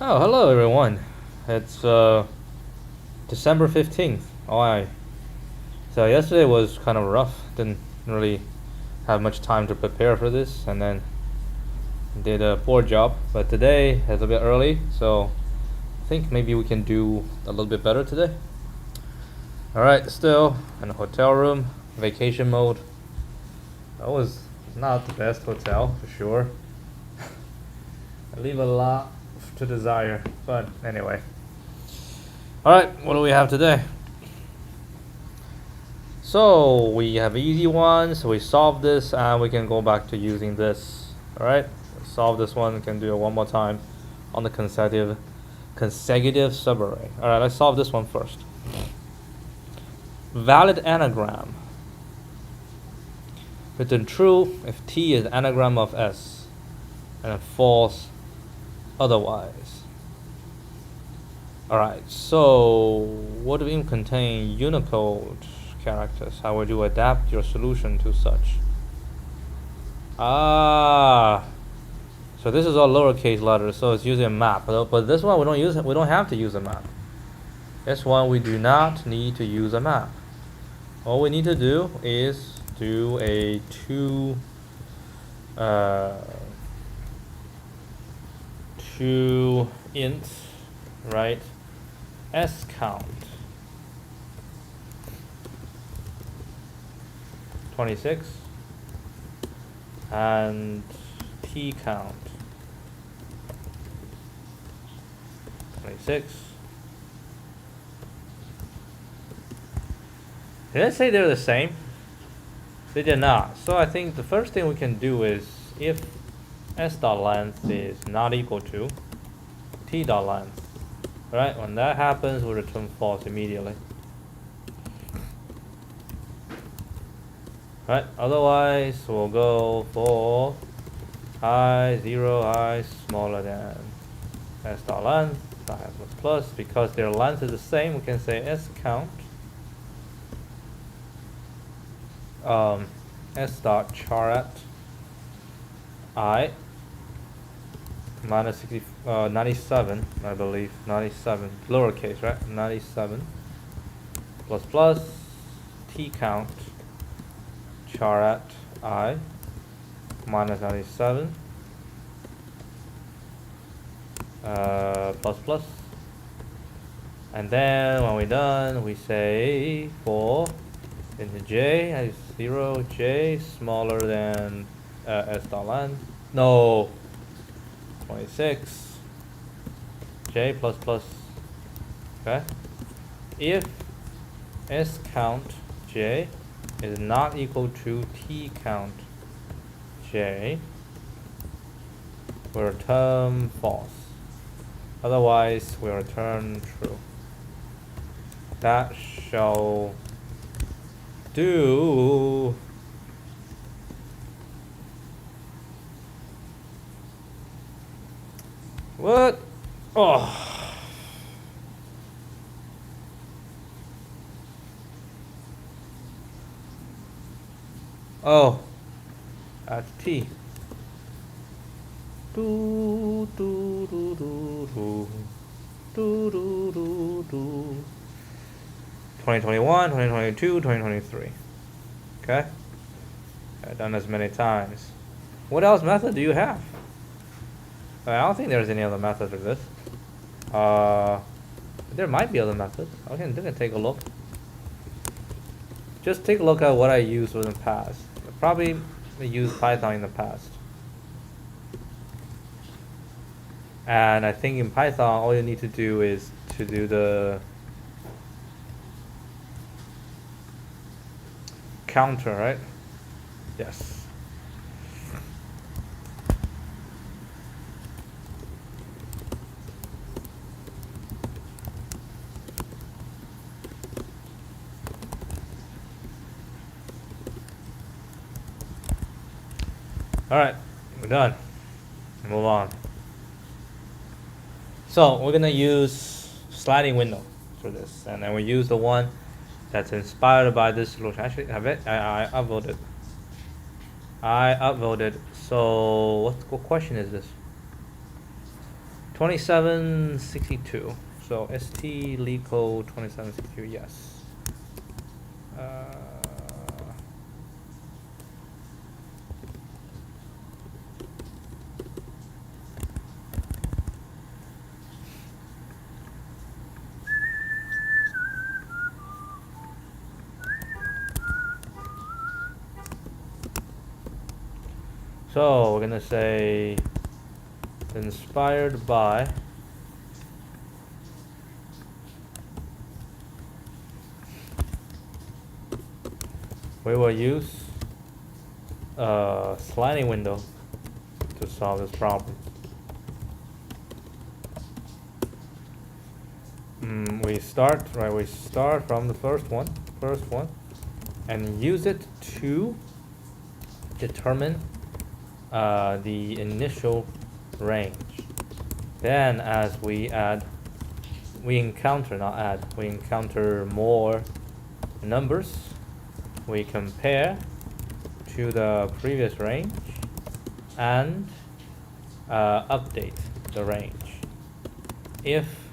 Oh, hello everyone. It's December 15th. So yesterday was kind of rough. Didn't really have much time to prepare for this and then did a poor job. But today is a bit early, so I think maybe we can do a little bit better today. Alright, still in a hotel room, vacation mode. That was not the best hotel for sure. I leave a lot to desire, but anyway. Alright, what do we have today? So we have easy ones, so we solve this and we can go back to using this. Alright, solve this one, we can do it one more time on the consecutive subarray. Alright, let's solve this one first. Valid anagram. Return true if T is anagram of S and false otherwise. Alright, so what do we contain? Unicode characters. How would you adapt your solution to such? So this is all lowercase letters, so it's using a map. But this one we don't use. We don't have to use a map. This one we do not need to use a map. All we need to do is do a two int, right? S count 26 and T count 26. Did I say they're the same? They did not. So I think the first thing we can do is if s.length is not equal to t.length, right? When that happens, we'll return false immediately. Right, otherwise we'll go for i smaller than s.length, plus, because their length is the same, we can say s count s.charat I minus 97, I believe, 97, lowercase, right? 97 plus T count charat I minus 97 plus, and then when we're done we say for into j is 0, j smaller than s.length, no, 26, j plus, okay, if s count j is not equal to t count j, we return false, otherwise we return true. That shall do. What? Oh, that's T. Do do do do do do do do do. 2021, 2022, 2023. Okay? I've done this many times. What else method do you have? I don't think there's any other method for this. There might be other methods. I can take a look. Just take a look at what I used in the past. I probably used Python in the past. And I think in Python, all you need to do is to do the counter, right? Yes. Alright, we're done. Move on. So we're gonna use sliding window for this, and then we use the one that's inspired by this solution. Actually, I upvoted. So what question is this? 2762. So st LeetCode 2762. Yes. So we're gonna say inspired by we will use a sliding window to solve this problem. We start from the first one, and use it to determine the initial range. Then as we encounter more numbers, we compare to the previous range and update the range. If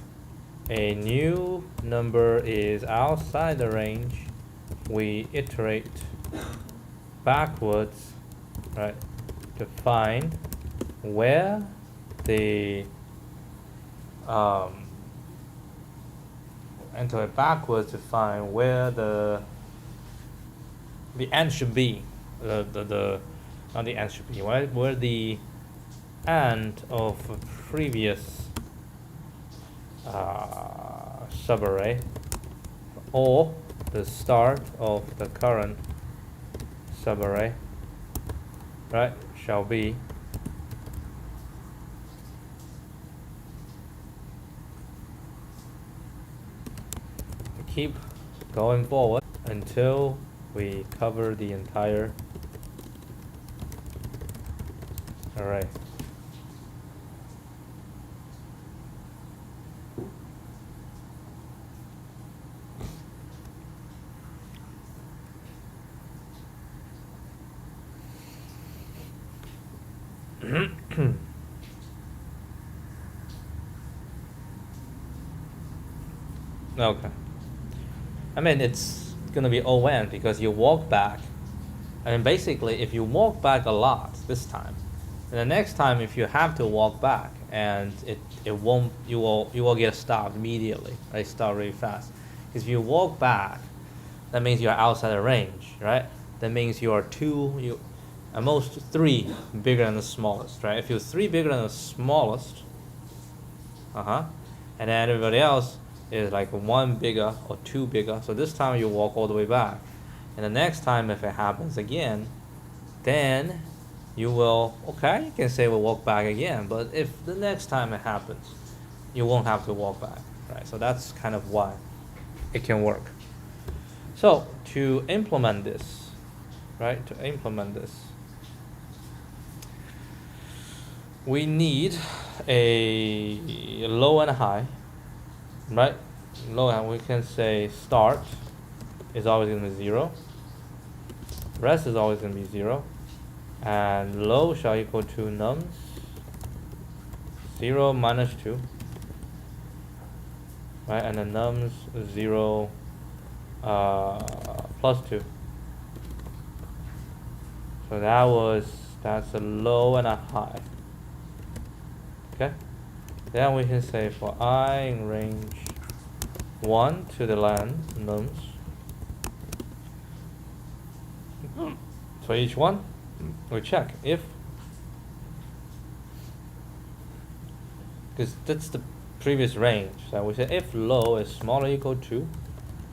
a new number is outside the range, we iterate backwards, right, to find where the end should be, not the end should be, right? Where the end of a previous subarray or the start of the current subarray, right, shall be. Keep going forward until we cover the entire array. Okay. I mean, it's gonna be O(n) because you walk back. I mean, basically, if you walk back a lot this time, and the next time if you have to walk back and it won't, you will get stopped immediately. Right? Stop really fast. Because if you walk back, that means you're outside the range, right? That means you are at most 3 bigger than the smallest, right? If you're 3 bigger than the smallest, and then everybody else is like 1 bigger or 2 bigger. So this time you walk all the way back. And the next time if it happens again, then you will, okay, you can say we'll walk back again. But if the next time it happens, you won't have to walk back, right? So that's kind of why it can work. So to implement this, right, we need a low and a high, right? Low and we can say start is always going to be 0, rest is always going to be 0, and low shall equal to nums 0 minus 2, right? And then nums 0 plus 2. So that's a low and a high. Okay. Then we can say for I in range 1 to the len nums. For each one, we check if, because that's the previous range. So we say if low is smaller or equal to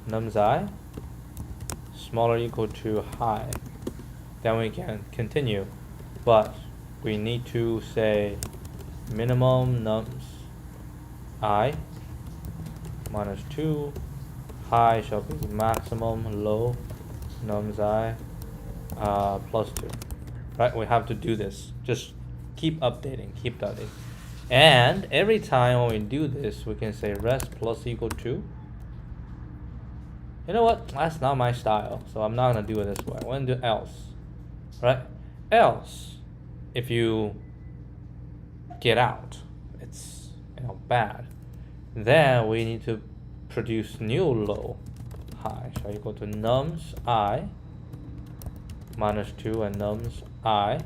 nums I, smaller or equal to high, then we can continue. But we need to say minimum nums I minus 2, high shall be maximum low nums I plus 2. Right, we have to do this. Just keep updating. And every time when we do this, we can say rest plus equal to. You know what? That's not my style, so I'm not gonna do it this way. I'm gonna do else. Right? Else, if you get out, it's how bad. Then we need to produce new low, high. So you go to nums I minus 2 and nums I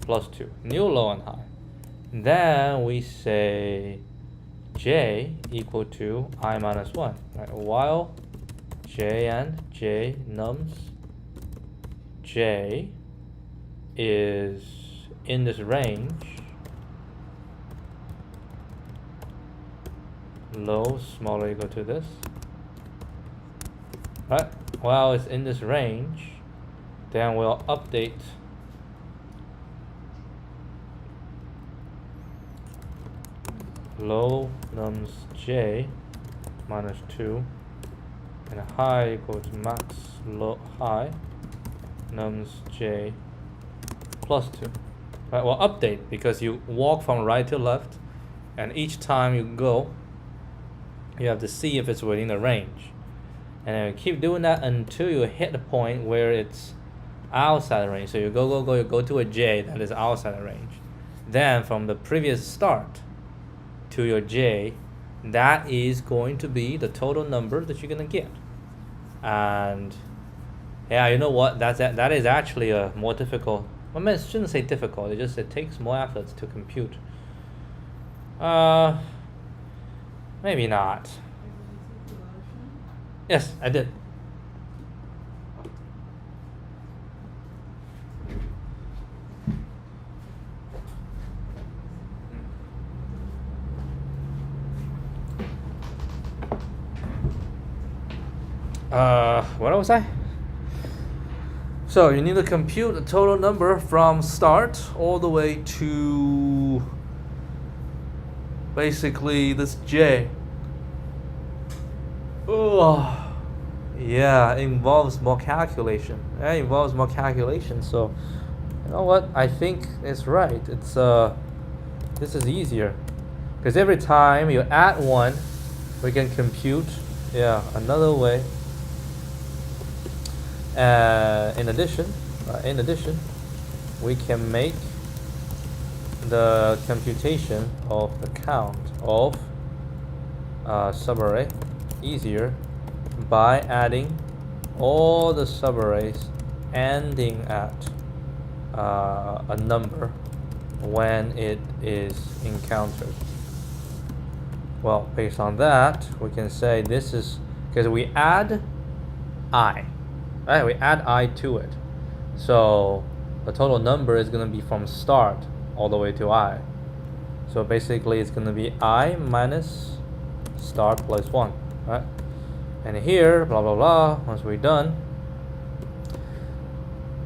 plus 2. New low and high. Then we say j equal to I minus 1. Right? While j and j nums j is in this range, low smaller equal to this. Right? While it's in this range, then we'll update low nums j minus 2 and high equal to max low high nums j plus 2. Right, well, update because you walk from right to left, and each time you go, you have to see if it's within the range, and then you keep doing that until you hit the point where it's outside the range. So you you go to a j that is outside the range. Then from the previous start to your j, that is going to be the total number that you're gonna get. And yeah, you know what? That is actually a more difficult. I mean, I shouldn't say difficult. It takes more efforts to compute. Maybe not. Yes, I did. What was I? So you need to compute the total number from start all the way to basically this j. Oh, yeah, it involves more calculation. So you know what? I think it's right. It's this is easier because every time you add one, we can compute another way. In addition, we can make the computation of the count of subarray easier by adding all the subarrays ending at a number when it is encountered. Well, based on that, we can say this is because we add I. Right, we add I to it, so the total number is going to be from start all the way to I. So basically it's going to be I minus start plus 1, right? And here, blah blah blah, once we're done,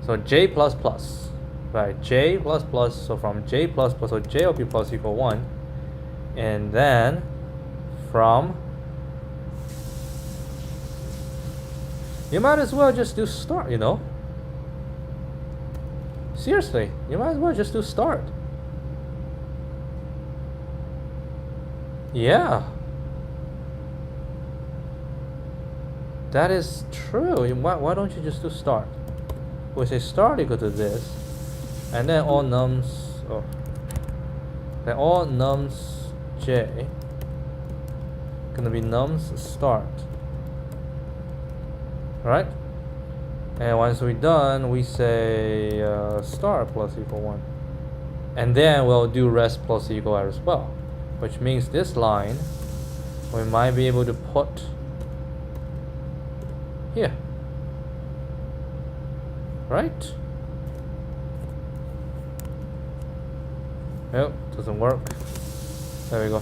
so j plus plus, right? J plus plus, so from j plus plus, so j will be plus equal 1, and then from, you might as well just do start, you know. Seriously, you might as well just do start. Yeah. That is true. Why don't you just do start? We say start equal to this, and then all nums, then all nums j gonna be nums start. Right? And once we're done, we say start plus equal 1. And then we'll do rest plus equal as well. Which means this line, we might be able to put here. Right? Nope, doesn't work. There we go.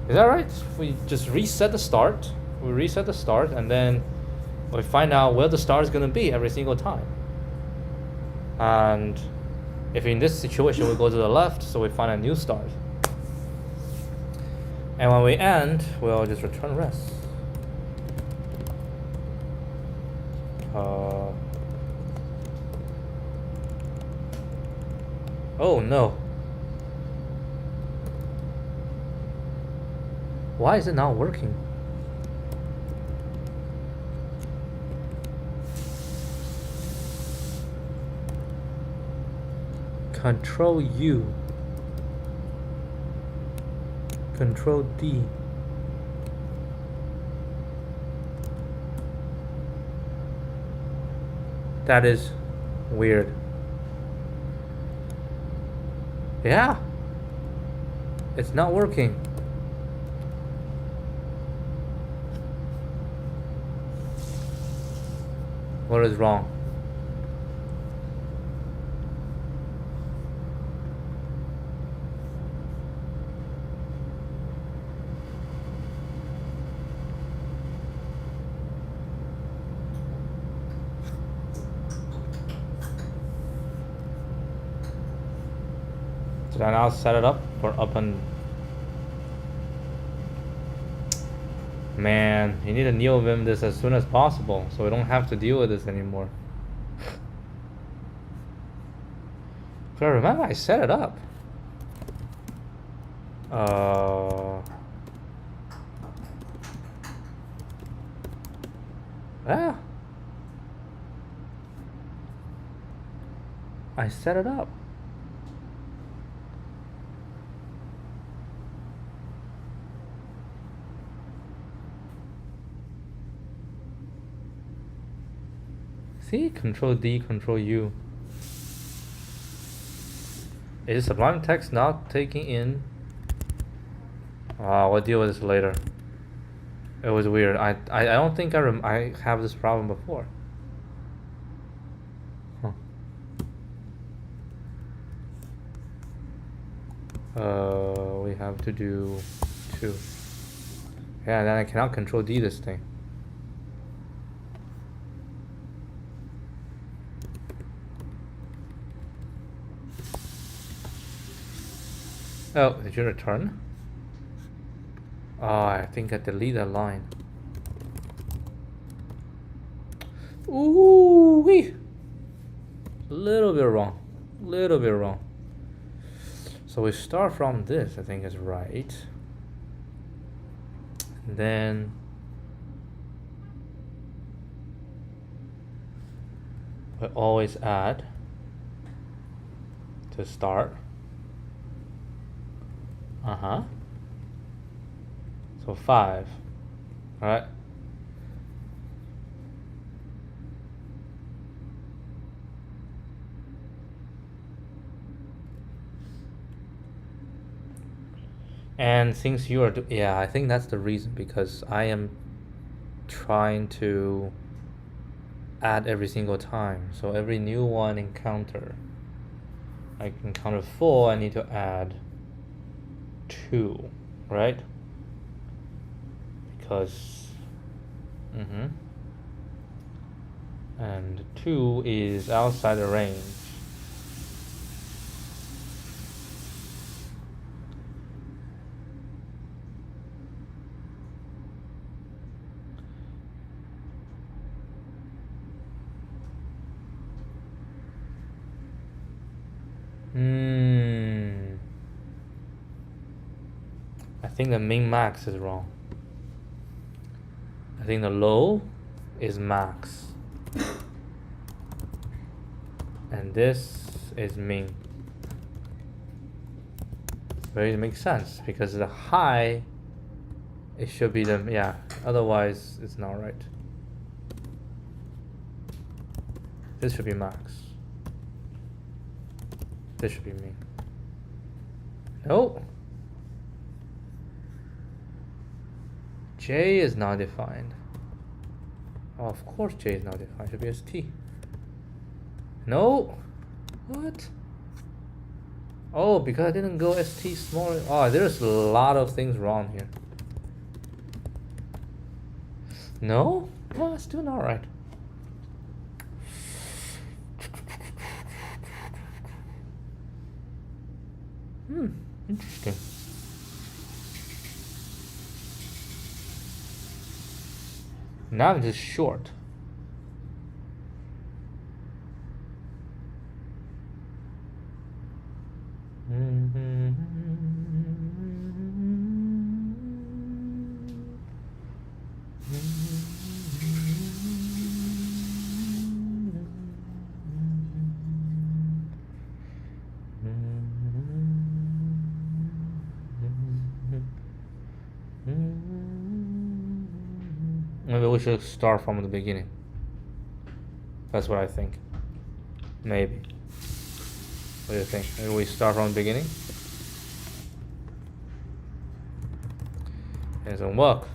Is that right? We just reset the start. We reset the start, and then we find out where the start is going to be every single time. And if in this situation we go to the left, so we find a new start. And when we end, we'll just return rest. Oh no. Why is it not working? Control U. Control D. That is weird. Yeah. It's not working. What is wrong? Did I now set it up or up and... Man, you need to neo-vim this as soon as possible so we don't have to deal with this anymore. But remember, I set it up. Yeah. I set it up. See? Control D, Control U. Is Sublime Text not taking in? We'll deal with this later. It was weird. I don't think I have this problem before. Huh. We have to do 2. Yeah, then I cannot Control D this thing. Oh, did you return? Oh, I think I delete that line. Ooh wee! Little bit wrong. Little bit wrong. So we start from this, I think is right. And then we always add to start. So 5, right? And since you are, yeah, I think that's the reason, because I am trying to add every single time. So every new one encounter, I encounter 4, I need to add 2, right? Because and 2 is outside the range. I think the min max is wrong. I think the low is max. And this is min. But it makes sense because the high, it should be the, yeah, otherwise it's not right. This should be max. This should be min. No. J is not defined. Oh, of course J is not defined. It should be ST. No. What? Oh, because I didn't go ST smaller. Oh, there's a lot of things wrong here. No? Oh, it's still not right. Interesting. Now I'm just short. should start from the beginning. That's what I think. Maybe. What do you think? Maybe we start from the beginning? It doesn't work.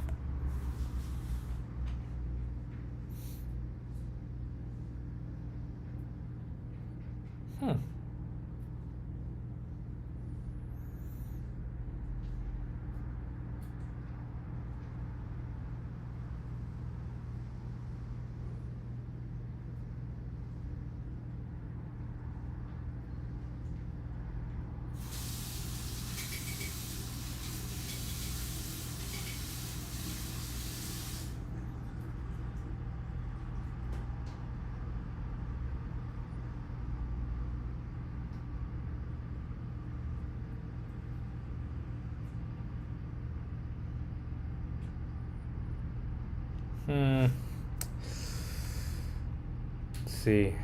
Let's see.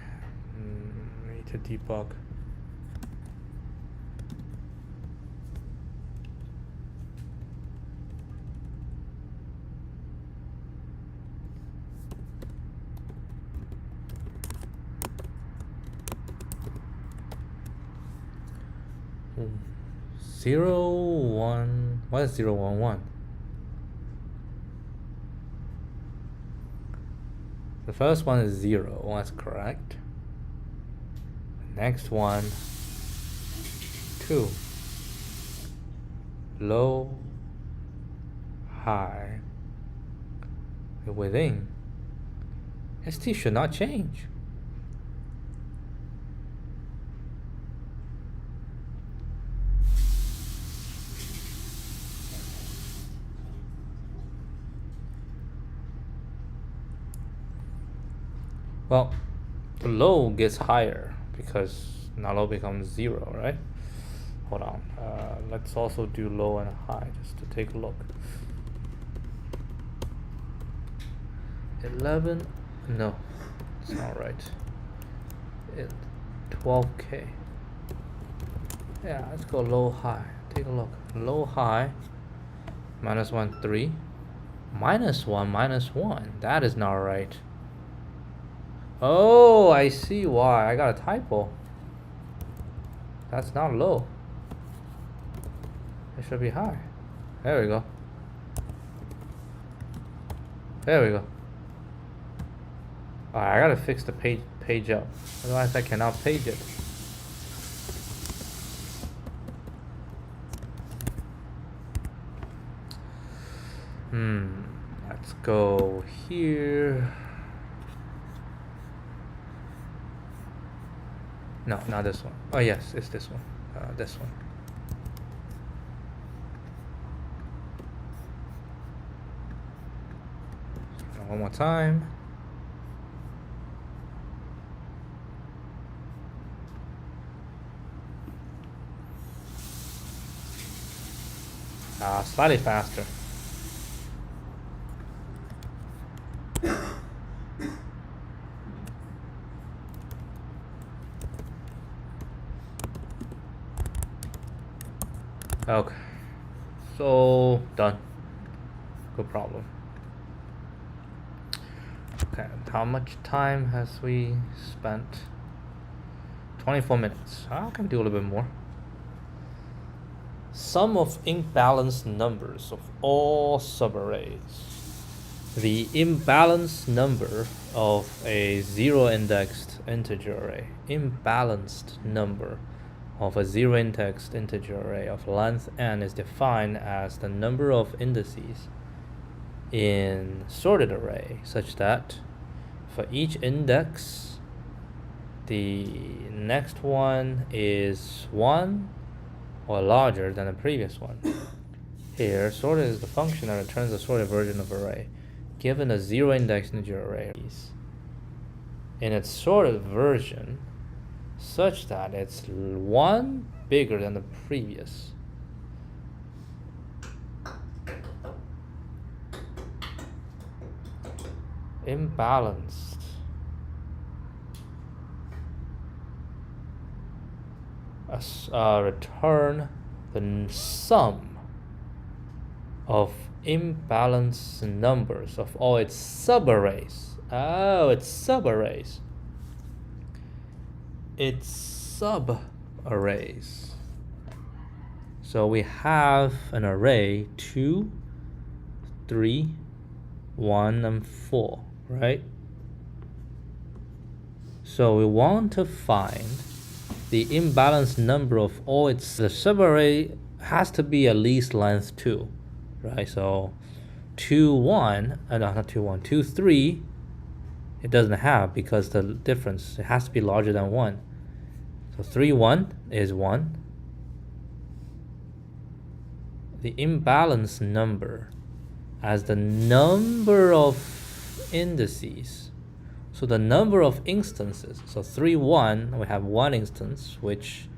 Need to debug. Zero, one. What is 0, 1, 1? The first one is 0, that's correct. The next one, 2. Low, high, within. ST should not change. Well, the low gets higher because now low becomes 0, right? Hold on. Let's also do low and high just to take a look. 11. No, it's not right. 12K. Yeah, let's go low, high. Take a look. Low, high. -1, 3. -1, -1. That is not right. Oh, I see why. I got a typo. That's not low. It should be high. There we go. There we go. Alright, I gotta fix the page up. Otherwise I cannot page it. Let's go here. No, not this one. Oh yes, it's this one. This one. One more time. Slightly faster. Okay, so done. Good problem. Okay, how much time has we spent? 24 minutes. I can do a little bit more. Sum of imbalanced numbers of all subarrays. The imbalanced number of a zero-indexed integer array. Imbalanced number of a zero-indexed integer array of length n is defined as the number of indices in sorted array such that for each index the next one is 1 or larger than the previous one. Here, sorted is the function that returns a sorted version of array given a zero-indexed integer array in its sorted version such that it's 1 bigger than the previous. Imbalanced. Return the sum of imbalance numbers of all its subarrays. Oh, it's subarrays. It's subarrays. So we have an array 2, 3, 1, and 4, right? So we want to find the imbalanced number of all its. The subarray has to be at least length 2, right? So 2, 1, no, not 2, 1, 2, 3, it doesn't have because the difference, it has to be larger than 1. So 3, 1 is 1. The imbalanced number as the number of indices. So the number of instances. So 3, 1, we have one instance, which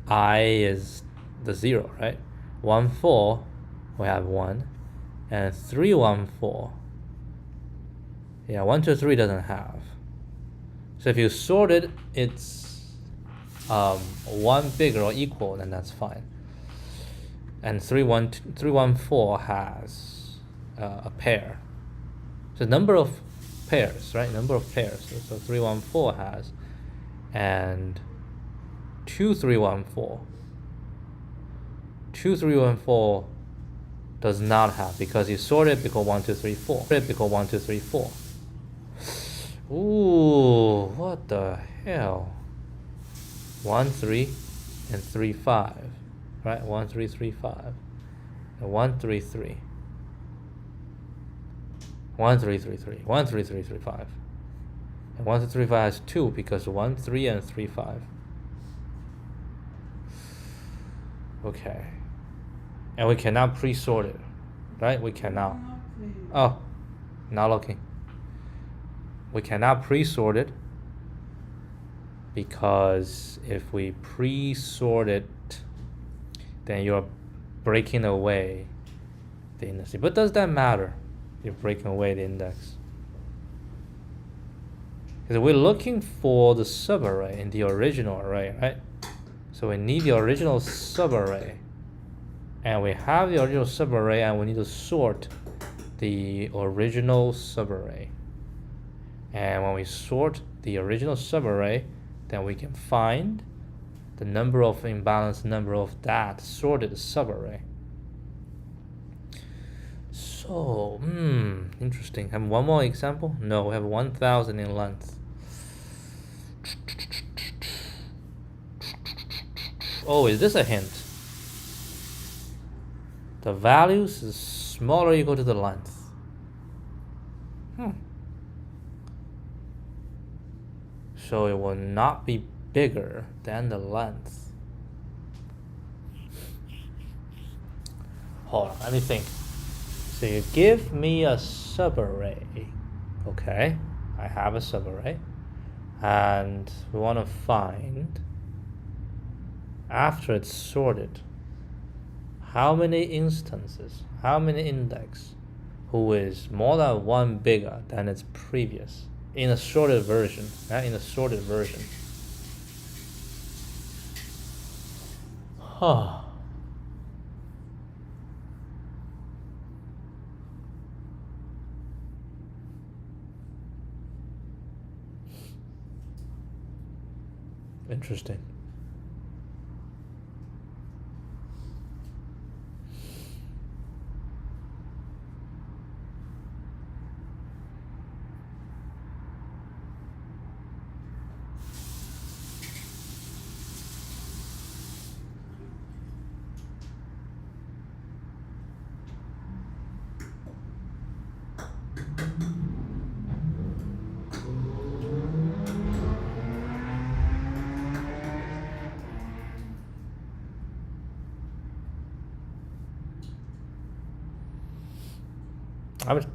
I is the 0, right? 1, 4, we have 1. And 3, 1, 4. Yeah, 1, 2, 3 doesn't have. So if you sort it, it's 1 bigger or equal, then that's fine. And 3, 1, 4 has a pair. So number of pairs, right? Number of pairs. So 3, 1, 4 has, and 2, 3, 1, 4. 2, 3, 1, 4 does not have because you sort it because 1, 2, 3, 4. Because 1, 2, 3, 4. Ooh, what the hell? 1, 3, and 3, 5. Right? 1, 3, 3, 5. And 1, 3, 3. 1, 3, 3, 3. 1, 3, 3, 3, 5. And 1, 2, 3, 5 has 2 because 1, 3, and 3, 5. Okay. And we cannot pre-sort it. Right? We cannot. Oh, not looking. We cannot pre-sort it because if we pre-sort it, then you're breaking away the index. But does that matter? You're breaking away the index. Because we're looking for the subarray in the original array, right? So we need the original subarray. And we have the original subarray and we need to sort the original subarray. And when we sort the original subarray, then we can find the number of imbalanced number of that sorted subarray. So, interesting. Have one more example? No, we have 1,000 in length. Oh, is this a hint? The values is smaller or equal to the length. So it will not be bigger than the length. Hold on, let me think. So you give me a subarray. Okay, I have a subarray. And we want to find, after it's sorted, how many instances, how many index, who is more than 1 bigger than its previous in a sorted version. In a sorted version. Interesting.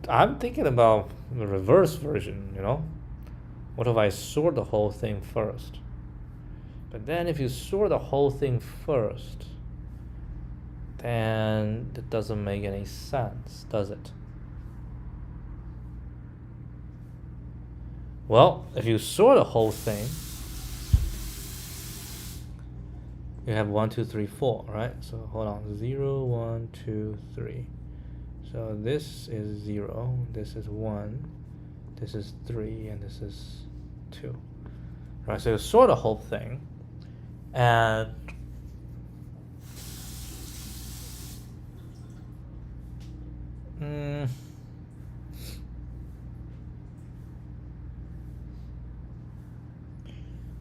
I'm thinking about the reverse version, you know? What if I sort the whole thing first? But then if you sort the whole thing first, then it doesn't make any sense, does it? Well, if you sort the whole thing, you have 1, 2, 3, 4, right? So hold on, 0, 1, 2, 3. So this is 0, this is 1, this is 3, and this is 2. Right, so you sort the whole thing, and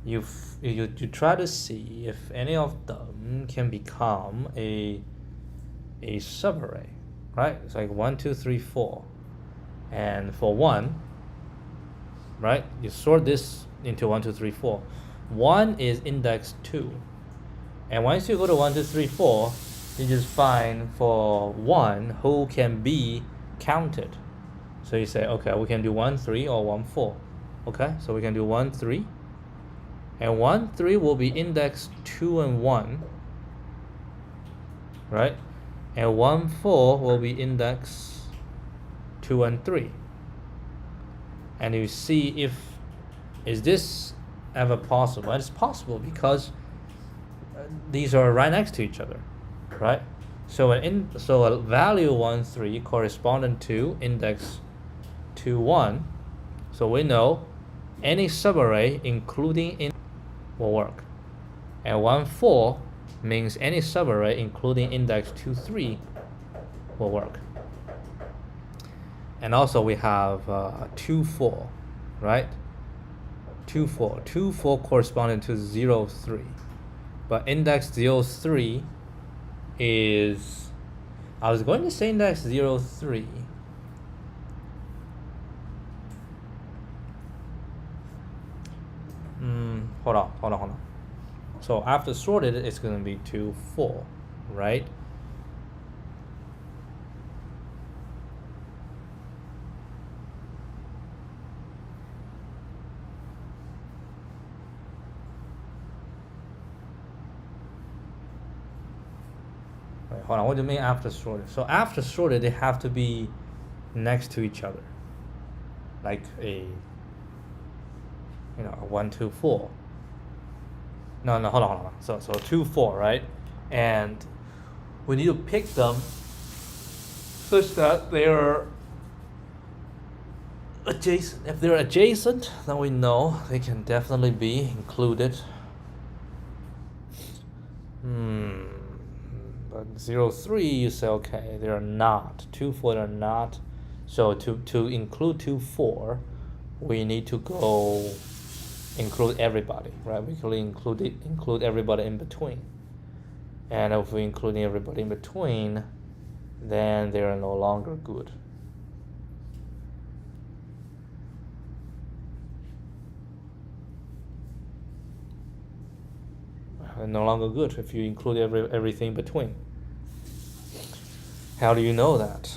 you try to see if any of them can become a subarray, right? It's like 1, 2, 3, 4, and for 1, right, you sort this into 1, 2, 3, 4. 1 is index 2, and once you go to 1, 2, 3, 4, you just find for 1 who can be counted. So you say, okay, we can do 1, 3 or 1, 4. Okay, so we can do 1, 3, and 1, 3 will be index 2 and 1, right? And 1, 4 will be index 2 and 3. And you see if is this ever possible? And it's possible because these are right next to each other, right? So a value 1, 3 corresponding to index 2, 1. So we know any subarray including in will work. And 1, 4 means any subarray including index 2, 3 will work. And also we have 2, 4, right? 2, 4. 2, 4 corresponding to 0, 3. But index 0, 3 is, I was going to say index 0, 3. Hold on. So after sorted, it's going to be 2, 4, right? Wait, hold on. What do you mean after sorted? So after sorted, they have to be next to each other, like a 1, 2, 4. No, hold on. So 2, 4, right? And we need to pick them such that they are adjacent. If they're adjacent, then we know they can definitely be included. But 0, 3, you say, okay, they're not. 2, 4, they're not. So to include 2, 4, we need to go include everybody, right? We can include everybody in between. And if we include everybody in between, then they are no longer good. They're no longer good if you include everything in between. How do you know that?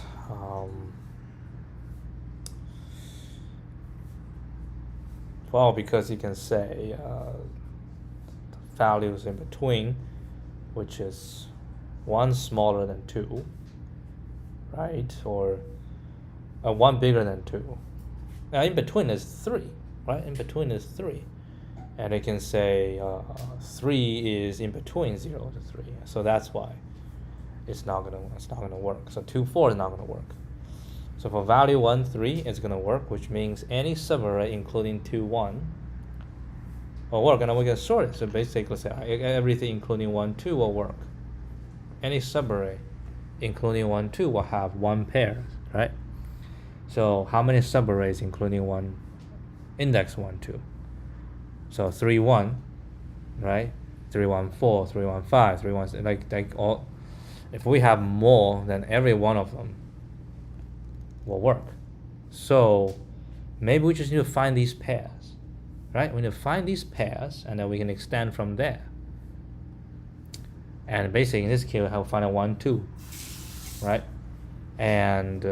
Well, because you can say values in between, which is 1 smaller than 2, right? Or 1 bigger than 2. Now in between is 3, right? In between is 3. And you can say 3 is in between 0 to 3. So that's why it's not gonna work. So 2, 4 is not gonna work. So for value 1, 3, it's going to work, which means any subarray including 2, 1 will work. And then we can sort it. So basically say everything including 1, 2 will work. Any subarray including 1, 2 will have 1 pair, right? So how many subarrays including 1 index 1, 2? So 3, 1, right? 3, 1, 4, 3, 1, 5, 3, 1, like all. If we have more than every one of them, will work. So maybe we just need to find these pairs, right? We need to find these pairs, and then we can extend from there. And basically in this case we have to find a 1, 2, right? And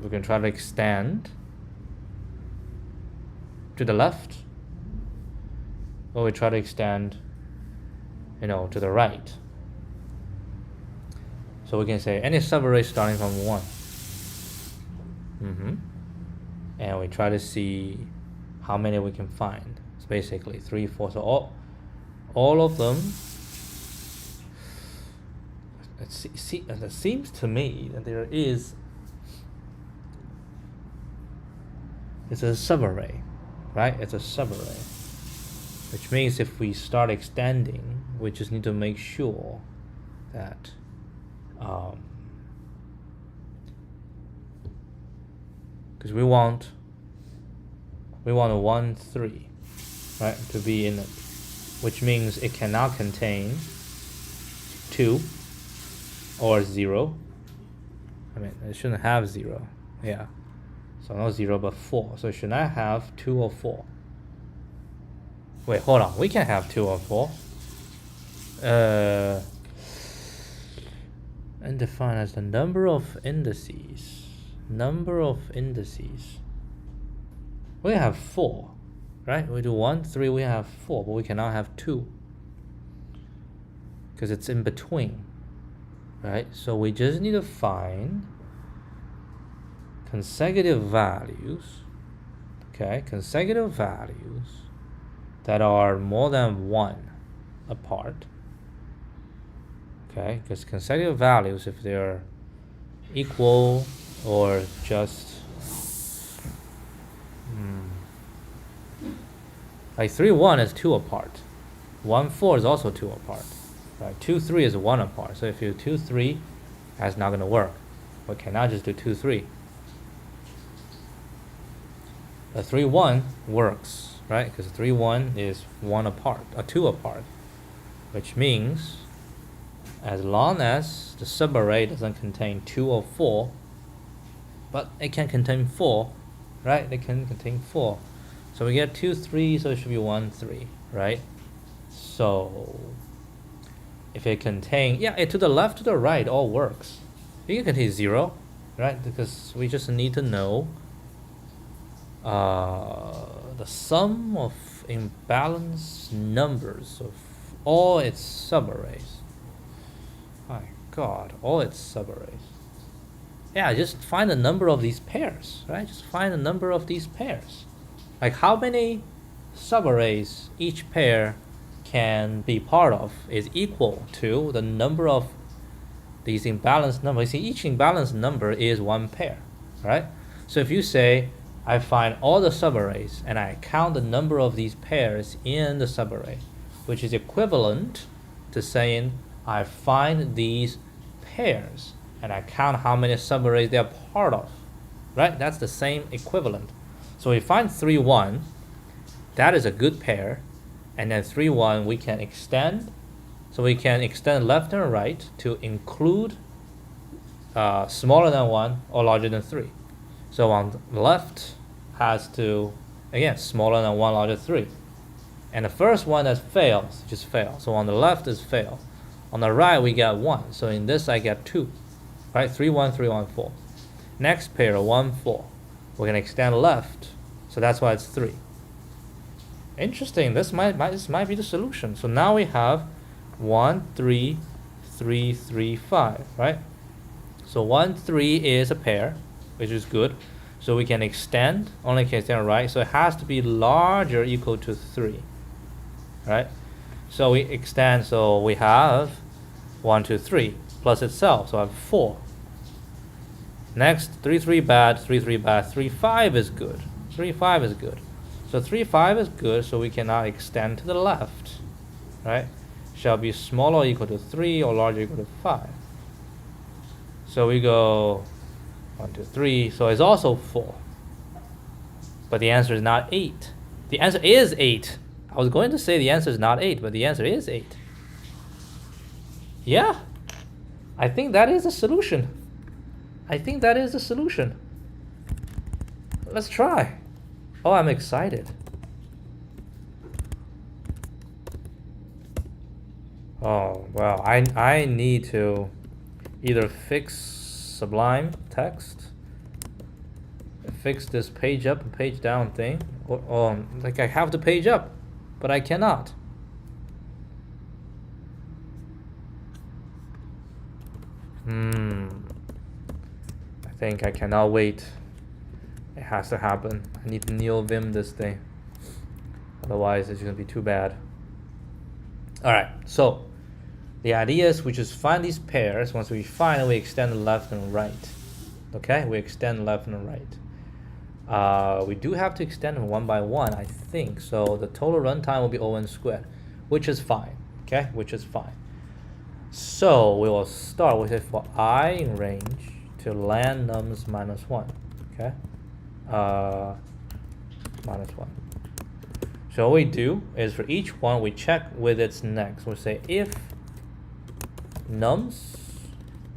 we can try to extend to the left, or we try to extend to the right. So we can say any subarray starting from 1. And we try to see how many we can find. It's basically 3, 4. So all of them it seems to me that there is it's a subarray, right? It's a subarray, which means if we start extending, we just need to make sure that because we want a 1, 3, right, to be in it, which means it cannot contain 2 or 0. I mean, it shouldn't have 0. Yeah. So not 0, but 4. So it should not have 2 or 4. Wait, hold on. We can have 2 or 4. And define as the number of indices. Number of indices. We have 4, right? We do 1, 3, we have 4, but we cannot have 2. Because it's in between, right? So we just need to find consecutive values, okay? Consecutive values that are more than 1 apart, okay? Because consecutive values, if they're equal or just like 3, 1 is 2 apart. 1, 4 is also 2 apart. Right? 2, 3 is 1 apart. So if you do 2, 3, that's not going to work. We cannot just do 2, 3. A 3, 1 works, right? Because 3, 1 is 1 apart, 2 apart, which means as long as the subarray doesn't contain 2 or 4, but it can contain 4, right? It can contain 4. So we get 2, 3, so it should be 1, 3, right? So if it contains, yeah, it to the left, to the right, all works. You can contain 0, right? Because we just need to know the sum of imbalanced numbers of all its subarrays. My God, all its subarrays. Yeah, just find the number of these pairs, right? Just find the number of these pairs. Like how many subarrays each pair can be part of is equal to the number of these imbalanced numbers. You see, each imbalanced number is 1 pair, right? So if you say, I find all the subarrays and I count the number of these pairs in the subarray, which is equivalent to saying, I find these pairs and I count how many subarrays they're part of, right? That's the same equivalent. So we find 3, 1, that is a good pair, and then 3, 1 we can extend. So we can extend left and right to include smaller than 1 or larger than 3. So on the left has to, again, smaller than 1, larger than 3. And the first one that fails, just fail. So on the left is fail. On the right we get 1. So in this I get 2, right? 3, 1, 3, 1, 4. Next pair, 1, 4. We're going to extend left, so that's why it's 3. Interesting, this might be the solution. So now we have 1, 3, 3, 3, 5, right? So 1, 3 is a pair, which is good. So we can extend, only can extend right, so it has to be larger, equal to 3, right? So we extend, so we have 1, 2, 3, plus itself, so I have 4. Next, 3, 3 bad, 3, 3 bad, 3, 5 is good. 3, 5 is good. So 3, 5 is good, so we cannot extend to the left, right? Shall be smaller or equal to 3 or larger or equal to 5. So we go 1, 2, 3, so it's also 4. But the answer is not 8. The answer is 8. I was going to say the answer is not 8, but the answer is 8. Yeah, I think that is a solution. I think that is the solution. Let's try. Oh, I'm excited. Oh, well, I need to either fix Sublime text, fix this page up and page down thing, or like I have the page up, but I cannot. I think I cannot wait. It has to happen. I need to neo vim this thing. Otherwise, it's going to be too bad. All right. So The idea is we just find these pairs. Once we find it, we extend left and right. Okay, we extend left and right. We do have to extend them one by one, I think. So the total runtime will be O(n) squared, which is fine. Okay, which is fine. So we will start with it for I in range to land nums minus 1. Okay, minus 1. So what we do is for each one we check with its next. We'll say if nums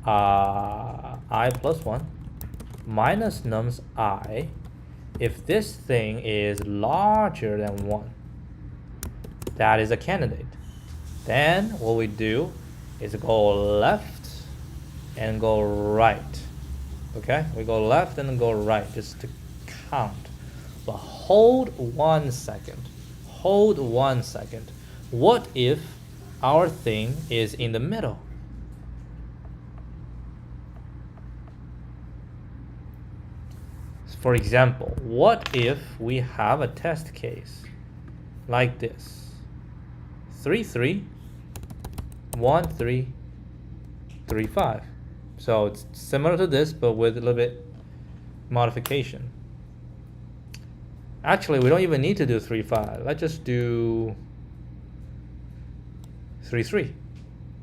I plus 1 minus nums I, if this thing is larger than 1, that is a candidate. Then what we do is go left and go right. Okay, we go left and go right just to count. But hold 1 second. Hold 1 second. What if our thing is in the middle? For example, what if we have a test case like this? 3, 3, 1, 3, 3, 5. So it's similar to this, but with a little bit modification. Actually, we don't even need to do 3, 5. Let's just do 3, 3.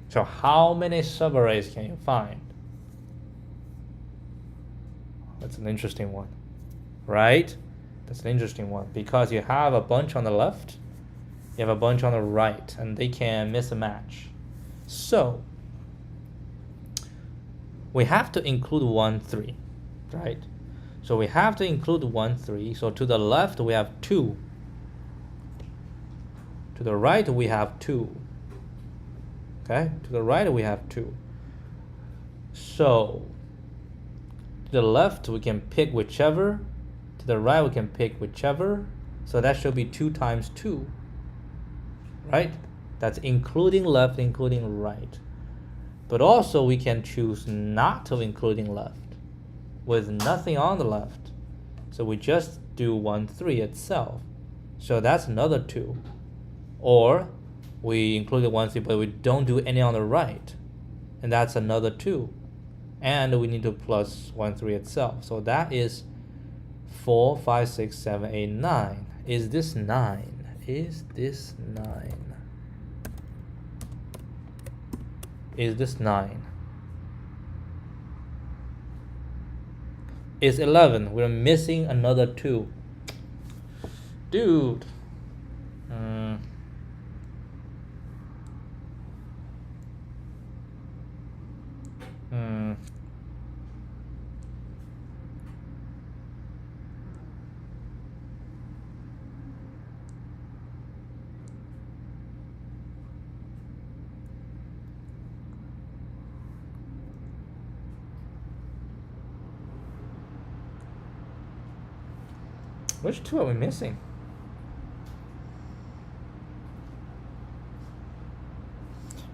So how many subarrays can you find? That's an interesting one, right? That's an interesting one because you have a bunch on the left, you have a bunch on the right, and they can miss a match. So we have to include 1, 3, right? So we have to include 1, 3. So to the left we have 2. To the right we have 2. Okay? To the right we have 2. So to the left we can pick whichever. To the right we can pick whichever. So that should be 2 times 2. Right? That's including left, including right. But also we can choose not to including left with nothing on the left. So we just do 1, 3 itself. So that's another 2. Or we included 1, 3, but we don't do any on the right. And that's another 2. And we need to plus 1, 3 itself. So that is 4, 5, 6, 7, 8, 9. Is this 9? Is this 9? Is this 9? Is 11. We're missing another 2. Dude. Which 2 are we missing?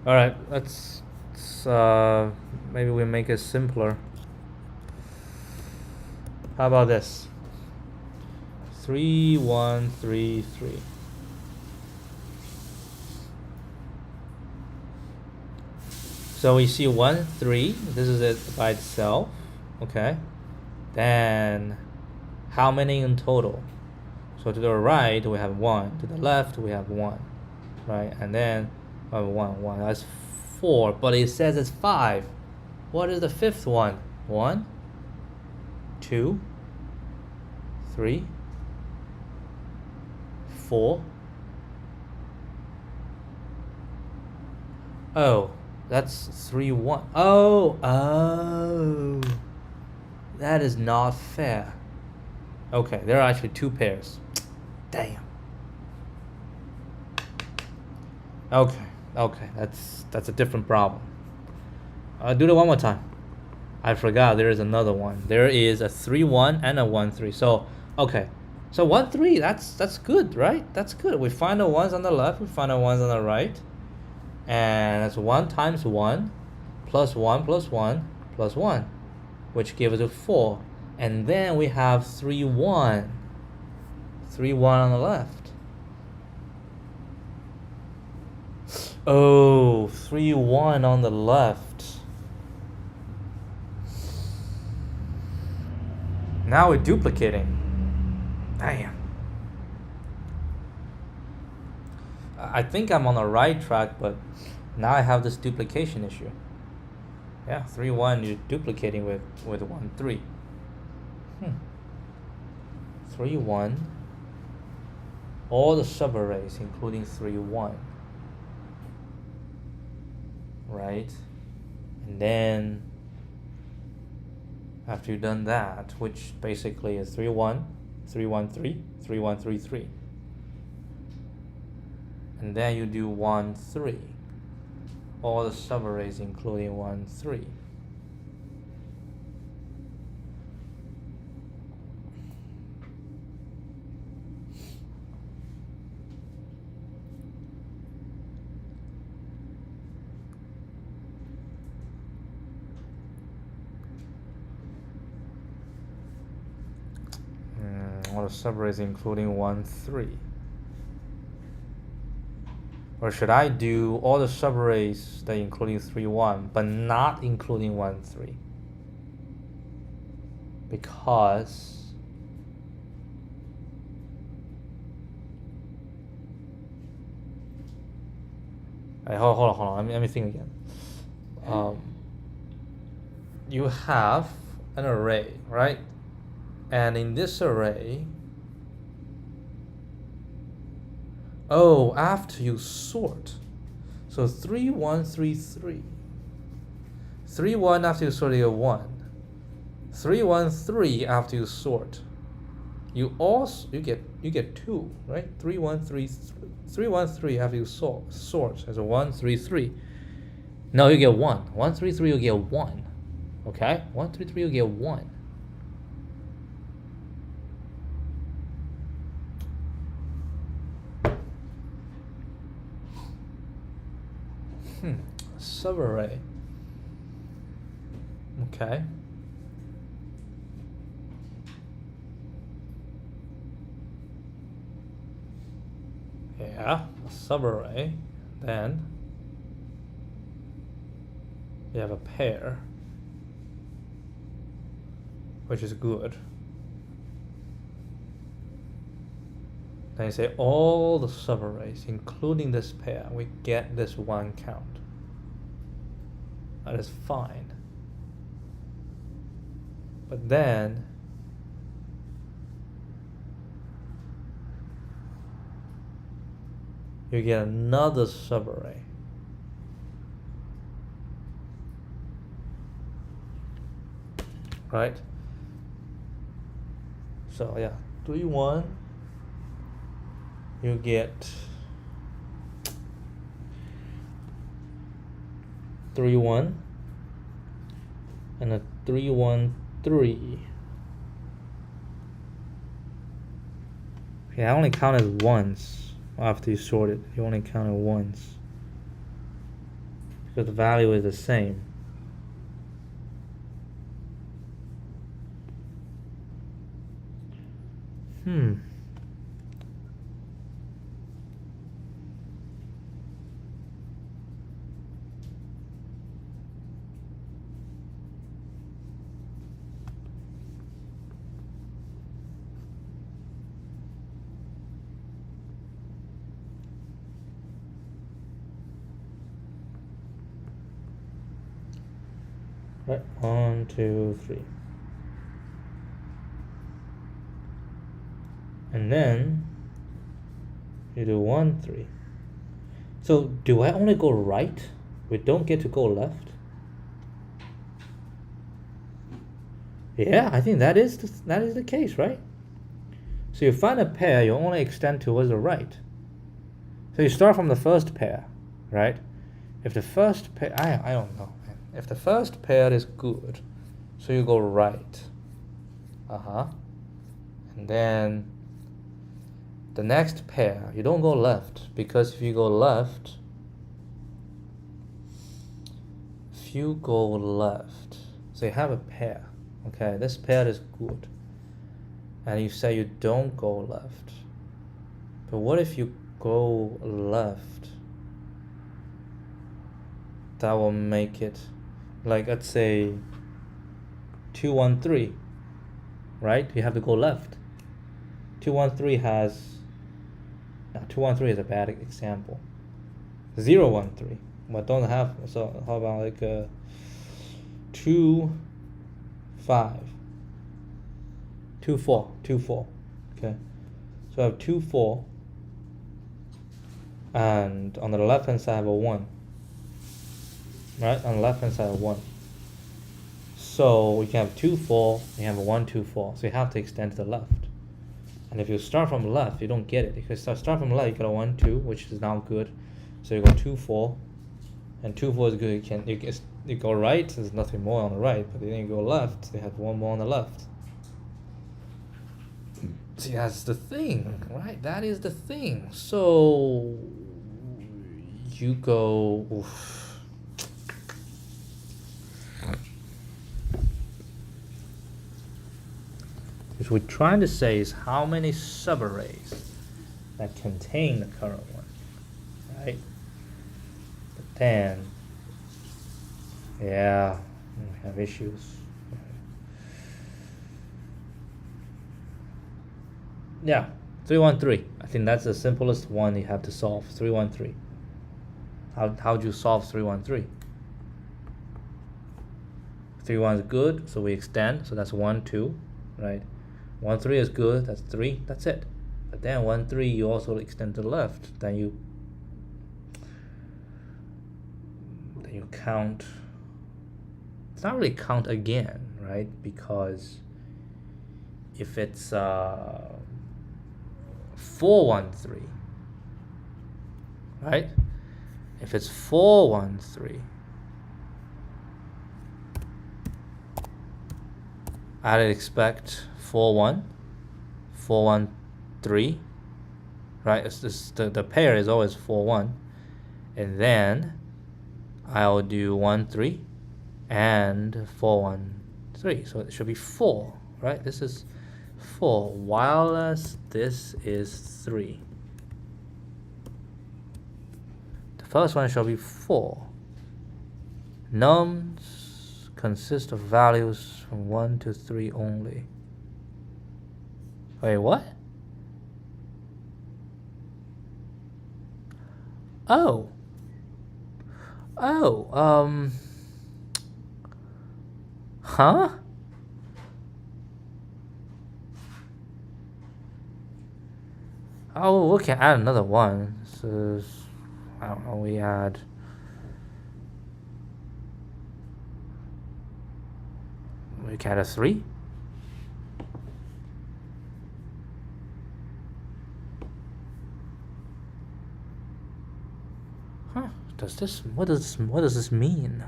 All right, let's maybe we make it simpler. How about this? 3, 1, 3, 3. So we see 1, 3. This is it by itself. Okay. Then how many in total? So to the right we have 1. To the left we have 1. Right? And then 1, 1. That's 4. But it says it's 5. What is the 5th one? 1, 2, 3, 4. Oh, that's 3, 1. Oh. That is not fair. Okay, there are actually 2 pairs. Damn. Okay, that's a different problem. I'll do it one more time. I forgot there is another one. There is a 3, 1 and a 1, 3. So okay, so 1, 3. That's good, right? That's good. We find the ones on the left. We find the ones on the right, and that's 1 times 1 plus 1 plus 1 plus 1, which gives us 4. And then we have 3, 1. 3, 1 on the left. Oh, 3, 1 on the left. Now we're duplicating. Damn. I think I'm on the right track, but now I have this duplication issue. Yeah, 3, 1, you're duplicating with 1, 3. 3, 1. All the subarrays, including 3, 1. Right? And then after you've done that, which basically is 3, 1, 3, 1, 3, 3, 1, 3, 3. And then you do 1, 3. All the subarrays including 1, 3. All the subarrays including 1, 3. Or should I do all the subarrays that including 3, 1, but not including 1, 3? Because hold on. Let me think again. You have an array, right? And in this array, after you sort, so 3, 1, 3, 3. 3, 1 after you sort, you get 1. 3, 1, 3 after you sort, you get 2, right? 3, 1, 3, 3, 1, 3 after you sort as a 1, 3, 3. No, you get 1. 1, 3, 3, you get 1. Okay? 1, 3, 3, you get 1. Subarray. Okay. Yeah, a subarray. Then you have a pair, which is good. Then you say all the subarrays, including this pair, we get this 1 count. That is fine. But then you get another subarray. Right? So yeah, 3, 1. You get 3, 1 and a 3, 1, 3. Okay, I only counted once after you sort it. You only counted once because the value is the same. Right, 1, 2, 3. And then you do 1, 3. So do I only go right? We don't get to go left? Yeah, I think that is the case, right? So you find a pair, you only extend towards the right. So you start from the first pair, right? If the first pair, I don't know, man. If the first pair is good, so you go right. And then the next pair, you don't go left, because if you go left, so you have a pair, okay, this pair is good, and you say you don't go left. But what if you go left? that will make it, like, let's say 213, right? You have to go left. 213 has, no, 213 is a bad example. 013, but don't have, so how about like 2 5 2 4 2 4, okay? So I have 2 4, and on the left hand side I have a 1, right? On the left hand side 1. So we can have 2 4, you have a 1 2 4, so you have to extend to the left. And if you start from the left, you don't get it. If you start from the left, you get a 1 2, which is not good. So you go 2 4, and 2 4 is good. You go right, there's nothing more on the right, but then you go left, you have one more on the left. See, that's the thing, right? That is the thing. So you go, oof. What we're trying to say is how many subarrays that contain the current one, right? But then, yeah, we have issues. Yeah, 313. I think that's the simplest one you have to solve. 313. How do you solve 313? 3 1 is good, so we extend. So that's 1 2, right? 1 3 is good. That's 3. That's it. But then 1 3 you also extend to the left. Then you count. It's not really count again, right? Because if it's 413, right? If it's 413, I'd expect 4 1, 4 1 3, right? It's just the pair is always 4 1, and then I'll do 1 3 and 4 1 3. So it should be 4, right? This is 4, while this is 3. The first one shall be 4. Nums consist of values from 1 to 3 only. Wait, what? Oh. Huh? Oh, we can add another one. So, I don't know, we can add a 3. Huh? What does this mean?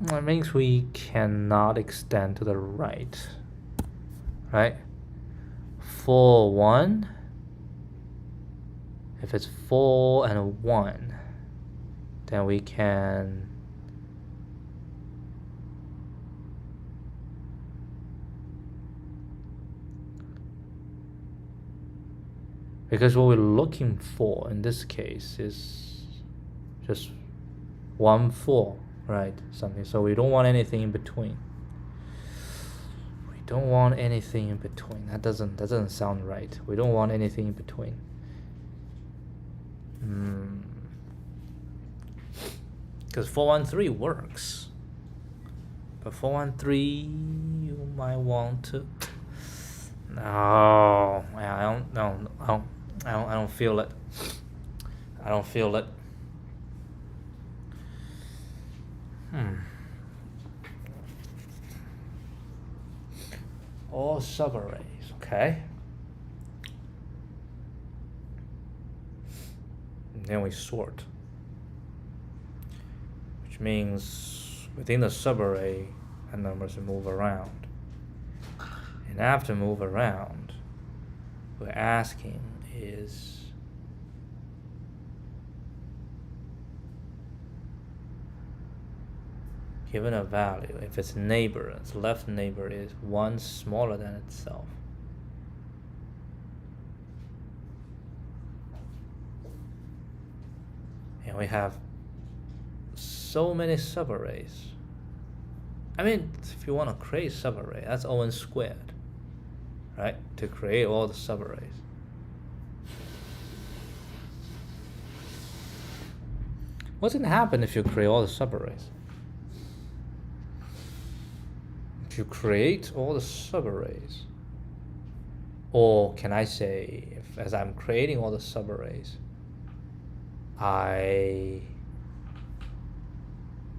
That means we cannot extend to the right, right? 4 1. If it's 4 and 1, then we can because what we're looking for in this case is just 1 4. Right, something. So we don't want anything in between. We don't want anything in between. That doesn't sound right. We don't want anything in between. Because 413 works, but 413 you might want to. No, I don't feel it. I don't feel it. All subarrays, okay. And then we sort, which means within the subarray, the numbers move around. And after move around, we're asking is given a value, if its neighbor, its left neighbor is 1 smaller than itself, and we have so many subarrays. I mean, if you want to create subarray, that's O(n) squared, right? To create all the subarrays. What's going to happen if you create all the subarrays? If you create all the subarrays, or can I say, if as I'm creating all the subarrays,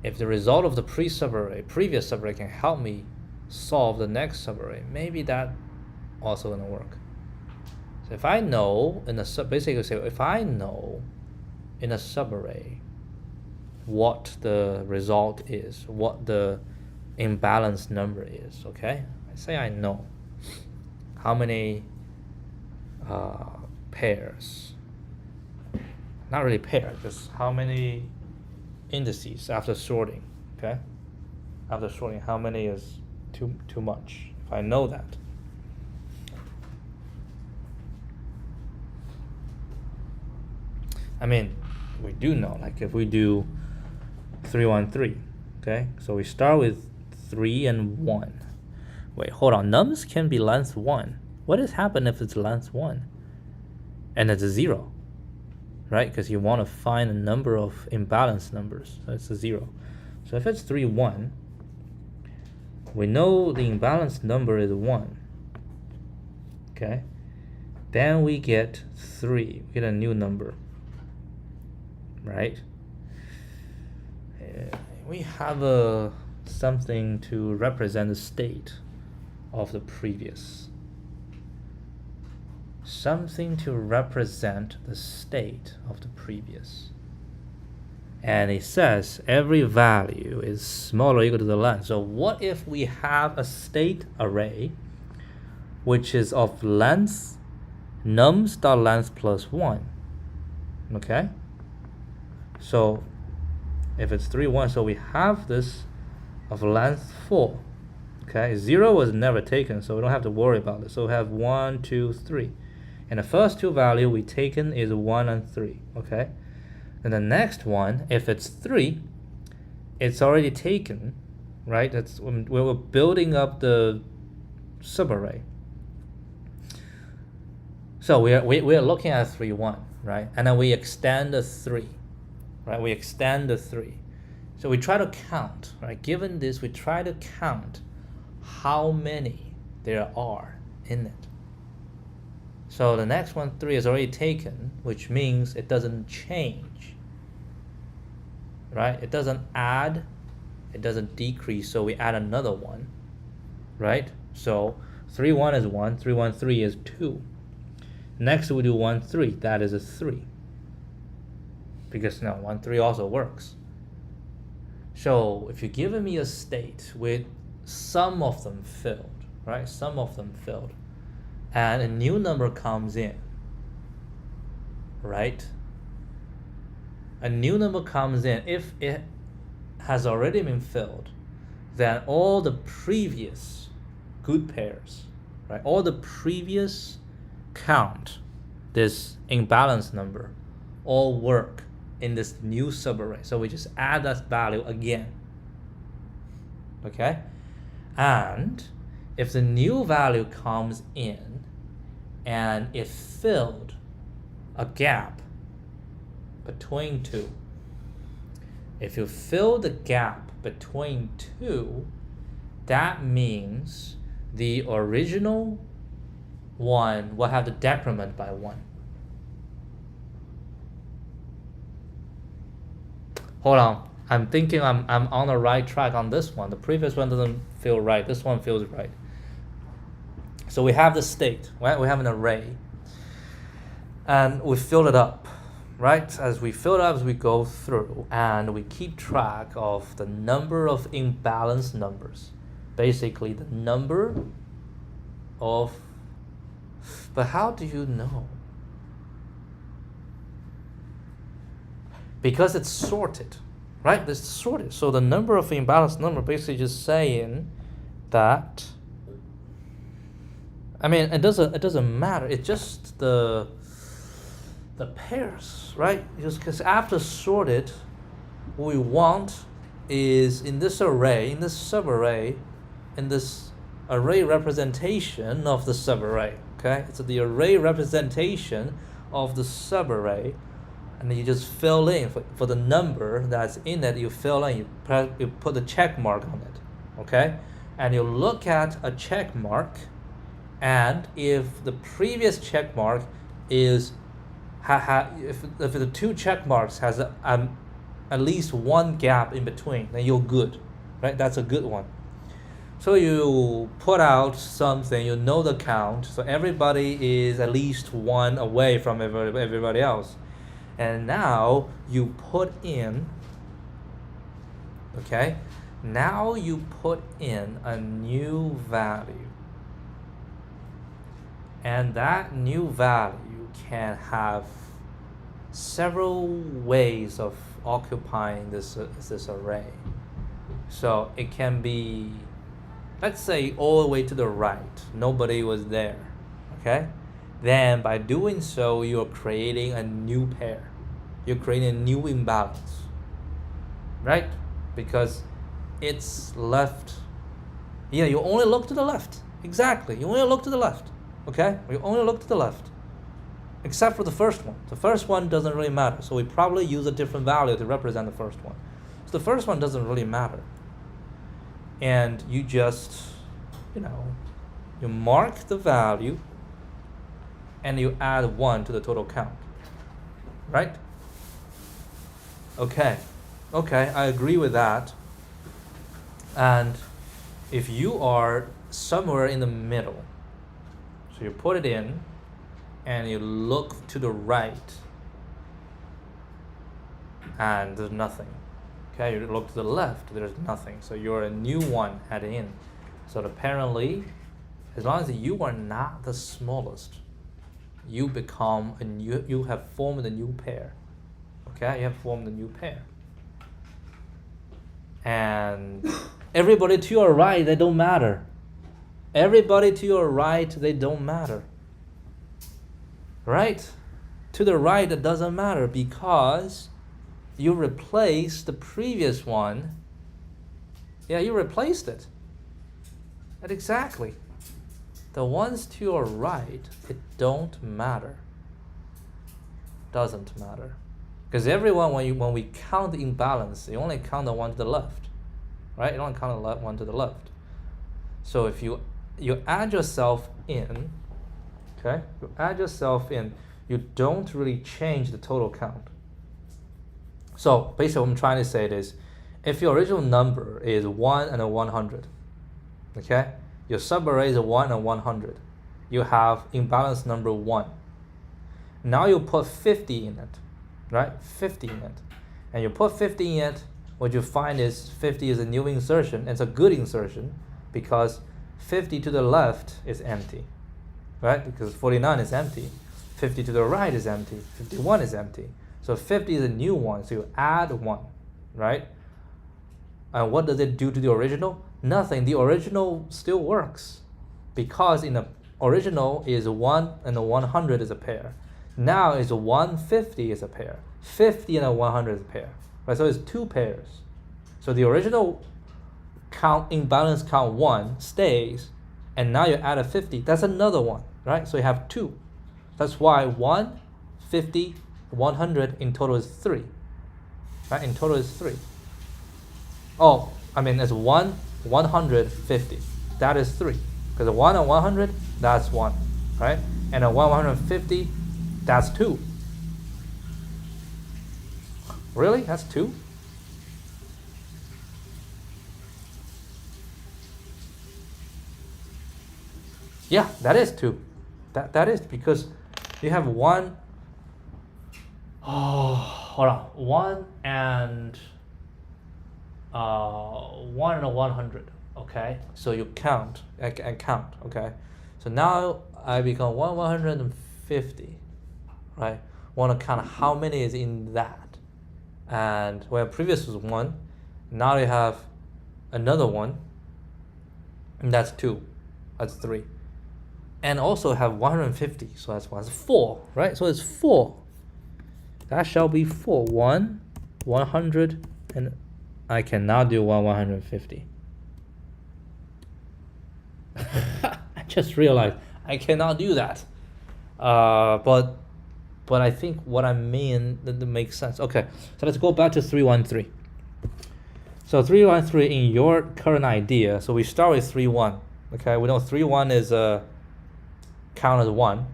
if the result of the previous subarray can help me solve the next subarray, maybe that also gonna work. So if I know in a if I know in a subarray what the result is, what the imbalanced number is, okay? I say I know how many pairs, not really pairs, just how many indices after sorting, okay? After sorting, how many is too much? If I know that, I mean, we do know, like if we do 3, 1, 3, okay? So we start with 3 and 1. Wait, hold on. Nums can be length 1. What has happened if it's length 1 and it's a 0, right? Because you want to find a number of imbalanced numbers. So it's a 0. So if it's 3, 1, we know the imbalanced number is 1. Okay? Then we get 3. We get a new number, right? We have something to represent the state of the previous. Something to represent the state of the previous. And it says every value is smaller or equal to the length. So what if we have a state array which is of length nums.length plus 1? Okay? So if it's 3, 1, so we have this of length 4. Okay, 0 was never taken, so we don't have to worry about it. So we have 1, 2, 3. And the first two value we taken is 1 and 3. Okay, and the next one, if it's 3, it's already taken, right? That's when we're building up the subarray. So we are looking at 3, 1, right? And then we extend the 3, right? We extend the 3. So we try to count, right? Given this, we try to count how many there are in it. So the next one, 3, is already taken, which means it doesn't change, right? It doesn't add, it doesn't decrease, so we add another one, right? So 3, 1 is 1, 3, 1, 3 is 2. Next we do 1, 3, that is a 3. Because now 1, 3 also works. So if you're giving me a state with some of them filled, right? Some of them filled, and a new number comes in, right? A new number comes in. If it has already been filled, then all the previous good pairs, right? All the previous count, this imbalanced number, all work in this new subarray. So we just add that value again. Okay? And if the new value comes in and it filled a gap between 2, if you fill the gap between 2, that means the original one will have the decrement by 1. Hold on, I'm thinking I'm on the right track on this one. The previous one doesn't feel right. This one feels right. So we have the state, right? We have an array, and we fill it up, right? As we fill it up, as we go through, and we keep track of the number of imbalanced numbers. Basically, the number of, but how do you know? Because it's sorted, right? It's sorted. So the number of imbalanced number basically just saying that, I mean, it doesn't matter. It's just the pairs, right? Just because after sorted, what we want is in this array, in this subarray, in this array representation of the subarray. Okay, so the array representation of the subarray, and then you just fill in for the number that's in it. You fill in. You put the check mark on it. Okay, and you look at a check mark, and if the previous check mark is if the two check marks has at least one gap in between, then you're good, right? That's a good one. So you put out something, you know the count, so everybody is at least one away from everybody else. And now you put in, okay, now you put in a new value. And that new value can have several ways of occupying this array. So it can be, let's say, all the way to the right, nobody was there, okay? Then by doing so, you're creating a new pair. You're creating a new imbalance, right? Because it's left. Yeah, you only look to the left. Exactly, you only look to the left, okay? You only look to the left. Except for the first one. The first one doesn't really matter. So we probably use a different value to represent the first one. So the first one doesn't really matter. And you just, you mark the value and you add 1 to the total count. Right? Okay, I agree with that. And if you are somewhere in the middle, so you put it in, and you look to the right, and there's nothing. Okay, you look to the left, there's nothing. So you're a new one added in. So apparently, as long as you are not the smallest, you become a new. You have formed a new pair. Okay, you have formed a new pair. And everybody to your right, they don't matter. Everybody to your right, they don't matter. Right? To the right, it doesn't matter because you replaced the previous one. Yeah, you replaced it. And exactly. The ones to your right, it don't matter. Doesn't matter. Because everyone, when we count the imbalance, you only count the one to the left. Right? You don't count the one to the left. So if you add yourself in, okay, you add yourself in, you don't really change the total count. So basically what I'm trying to say is, if your original number is 1 and a 100, okay, your subarray is 1 and 100, you have imbalance number 1. Now you put 50 in it, right? 50 in it. And you put 50 in it, what you find is 50 is a new insertion. It's a good insertion because 50 to the left is empty. Right? Because 49 is empty. 50 to the right is empty. 51 is empty. So 50 is a new one. So you add 1. Right? And what does it do to the original? Nothing. The original still works. Because in the original is 1 and a 100 is a pair. Now is 150 is a pair. 50 and a 100 is a pair. Right? So it's 2 pairs. So the original count, imbalance count 1 stays. And now you add a 50. That's another one. Right? So you have 2. That's why 1, 50, 100 in total is 3. Right? In total is 3. Oh, I mean it's 1, 150. That is 3. Because 1 and 100, that's 1. Right? And a 150, that's 2. Really? That's 2? Yeah, that is 2. That is because you have 1. Oh, hold on. 1 and 1 and a 100. Okay, so you count and count. Okay, So now I become 150, right? Want to count how many is in that. And where previous was 1, now you have another 1, and that's 2, that's 3. And also have 150, so that's 1, it's 4, right? So it's 4. That shall be 4. 100, and I can now do 150. I just realized I cannot do that. But I think what I mean that makes sense. Okay, so let's go back to 313. So 313 in your current idea. So we start with 31. Okay, we know 31 is count as 1.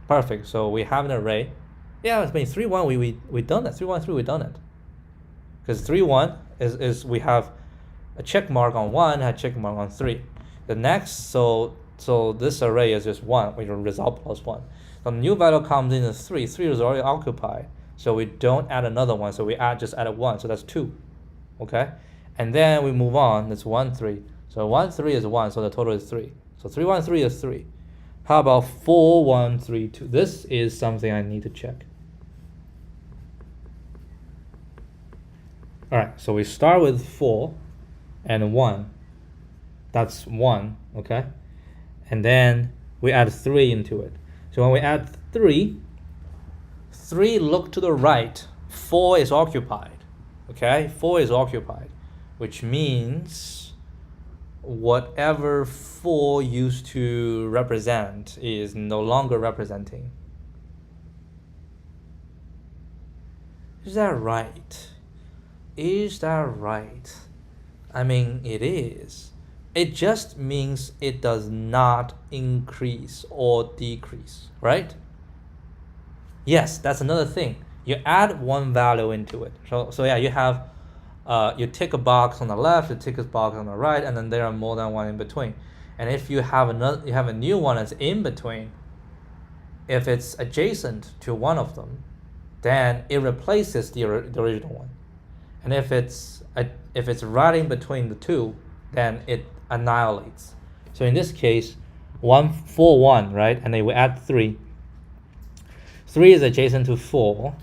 Perfect. So we have an array. Yeah, I mean 31 we done that. 313 we done it. Because 31 is we have a check mark on 1, a check mark on 3. The next, so this array is just 1, which is result plus 1. The new value comes in as 3. 3 is already occupied, so we don't add another one. So we just add 1, so that's 2. Okay, and then we move on. That's 1 3. So 1 3 is 1, so the total is 3. So 313 is 3. How about 4 1 3 2? This is something I need to check. All right, so we start with 4 and 1. That's 1, okay? And then we add 3 into it. So when we add 3 look to the right. 4 is occupied, okay? 4 is occupied, which means whatever 4 used to represent is no longer representing. Is that right? Is that right? I mean, it is. It just means it does not increase or decrease, right? Yes, that's another thing. You add 1 value into it. So yeah, you have you tick a box on the left, you tick a box on the right, and then there are more than 1 in between. And if you have a new one that's in between, if it's adjacent to one of them, then it replaces the original one. And if it's right in between the two, then it annihilates. So in this case, 1 4 1, right? And then we add 3. 3 is adjacent to 4,